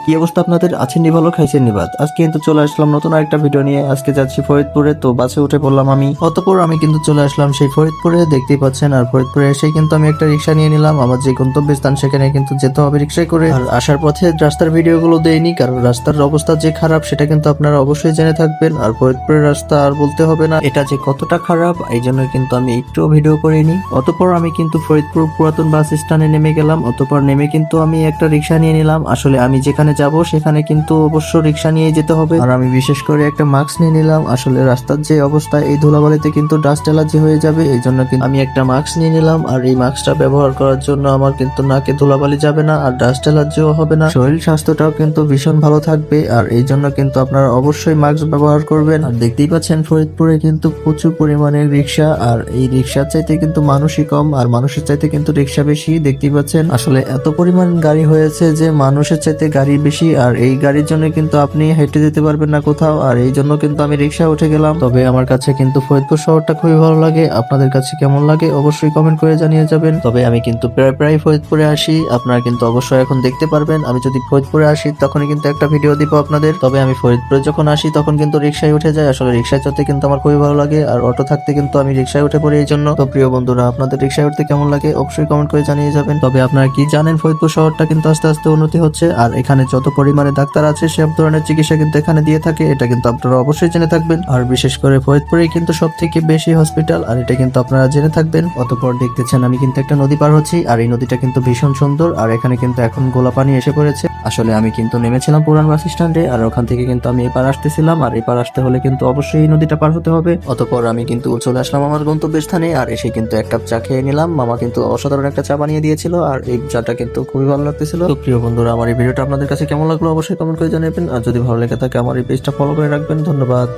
কি অবস্থা আপনাদের? আছেন নি ভালো, খাইছেন নি ভাত? আজকে কিন্তু চলে আসলাম নতুন আরেকটা ভিডিও নিয়ে। আজকে যাচ্ছি ফরিদপুরে, তো বাসে উঠে পড়লাম আমি। অতঃপর আমি কিন্তু চলে আসলাম সেই ফরিদপুরে, দেখতেই পাচ্ছেন। আর ফরিদপুরে এসে কিন্তু আমি একটা রিক্সা নিয়ে নিলাম। আমার যে গন্তব্যস্থান সেখানে কিন্তু যেতে হবে রিক্সায় করে। আর আসার পথে রাস্তার ভিডিওগুলো দেইনি, কারণ রাস্তার অবস্থা যে খারাপ সেটা কিন্তু আপনারা অবশ্যই জেনে থাকবেন। আর ফরিদপুরের রাস্তা আর বলতে হবে না, এটা যে কতটা খারাপ এই জন্য কিন্তু আমি একটুও ভিডিও করিনি। অতঃপর আমি কিন্তু ফরিদপুর পুরাতন বাস স্ট্যান্ডে নেমে গেলাম। অতঃপর নেমে কিন্তু আমি একটা রিক্সা নিয়ে নিলাম। আসলে আমি যেখানে যাব সেখানে কিন্তু অবশ্য রিক্সা নিয়ে যেতে হবে। আর আমি বিশেষ করে একটা মাস্ক নিয়ে নিলাম। আসলে রাস্তার যে অবস্থা, এই ধুলাবালিতে কিন্তু ডাস্ট অ্যালার্জি হয়ে যাবে, এই জন্য কিন্তু আমি একটা মাস্ক নিয়ে নিলাম। আর এই মাস্কটা ব্যবহার করার জন্য আমার কিন্তু নাকে ধুলাবালি যাবে না, আর ডাস্ট অ্যালার্জিও হবে না। শরীর স্বাস্থ্যটাও কিন্তু ভীষণ ভালো থাকবে। আর এই জন্য কিন্তু আপনারা অবশ্যই মাস্ক ব্যবহার করবেন। আর দেখতেই পাচ্ছেন ফরিদপুরে কিন্তু প্রচুর পরিমাণে রিক্সা, আর এই রিক্সার চাইতে কিন্তু মানুষই কম, আর মানুষের চাইতে কিন্তু রিক্সা বেশি। দেখতেই পাচ্ছেন আসলে এত পরিমাণ গাড়ি হয়েছে যে মানুষের চাইতে গাড়ি বেশি। আর এই গাড়ির জন্য কিন্তু আপনি হেঁটে যেতে পারবেন না কোথাও, আর এই জন্য কিন্তু আমি রিক্সা উঠে গেলাম। তবে আমার কাছে কিন্তু ফরিদপুর শহরটা খুবই ভালো লাগে। আপনাদের কাছে কেমন লাগে অবশ্যই কমেন্ট করে জানিয়ে যাবেন। তবে আমি কিন্তু প্রায় প্রায় ফরিদপুরে আসি, আপনারা কিন্তু অবশ্যই এখন দেখতে পারবেন। আমি যদি ফরিদপুরে আসি তখনই কিন্তু একটা ভিডিও দিব আপনাদের। তবে আমি ফরিদপুরে যখন আসি তখন কিন্তু রিক্সায় উঠে যাই। আসলে রিক্সায় চড়তে কিন্তু আমার খুবই ভালো লাগে, আর অটো থাকতে কিন্তু আমি রিক্সায় উঠে পড়ি। এই জন্য তো প্রিয় বন্ধুরা, আপনাদের রিক্সায় উঠতে কেমন লাগে অবশ্যই কমেন্ট করে জানিয়ে যাবেন। তবে আপনারা কি জানেন, ফরিদপুর শহরটা কিন্তু আস্তে আস্তে উন্নতি হচ্ছে, আর এখানে যত পরিমাণে ডাক্তার আছে সব ধরনের চিকিৎসা কিন্তু এখানে দিয়ে থাকে। এটা কিন্তু আপনারা অবশ্যই জেনে থাকবেন। আর বিশেষ করে ফরিদপুরে কিন্তু সব থেকে বেশি হসপিটাল, আর এটা কিন্তু আপনারা জেনে থাকবেন। অতঃপর দেখতেছেন আমি কিন্তু একটা নদী পার হচ্ছি, আর এই নদীটা কিন্তু ভীষণ সুন্দর। আর এখানে কিন্তু এখন গোলা পানি এসে পড়েছে। আসলে আমি কিন্তু নেমেছিলাম পুরান বাস স্ট্যান্ডে, আর ওখান থেকে কিন্তু আমি এপার আসতেছিলাম। আর এপার আসতে হলে কিন্তু অবশ্যই এই নদীটা পার হতে হবে। অতঃপর আমি কিন্তু চলে আসলাম আমার গন্তব্যস্থানে, আর এসে কিন্তু এক কাপ চা খেয়ে নিলাম। মামা কিন্তু অসাধারণ একটা চা বানিয়ে দিয়েছিল, আর এই চাটা কিন্তু খুবই ভালো লাগতেছিল। তো প্রিয় বন্ধুরা, আমার এই ভিডিওটা আপনাদের কাছে কেমন লাগলো অবশ্যই কমেন্ট করে জানাবেন। আর যদি ভালো লেগে থাকে আমার এই পেজটা ফলো করে রাখবেন। ধন্যবাদ।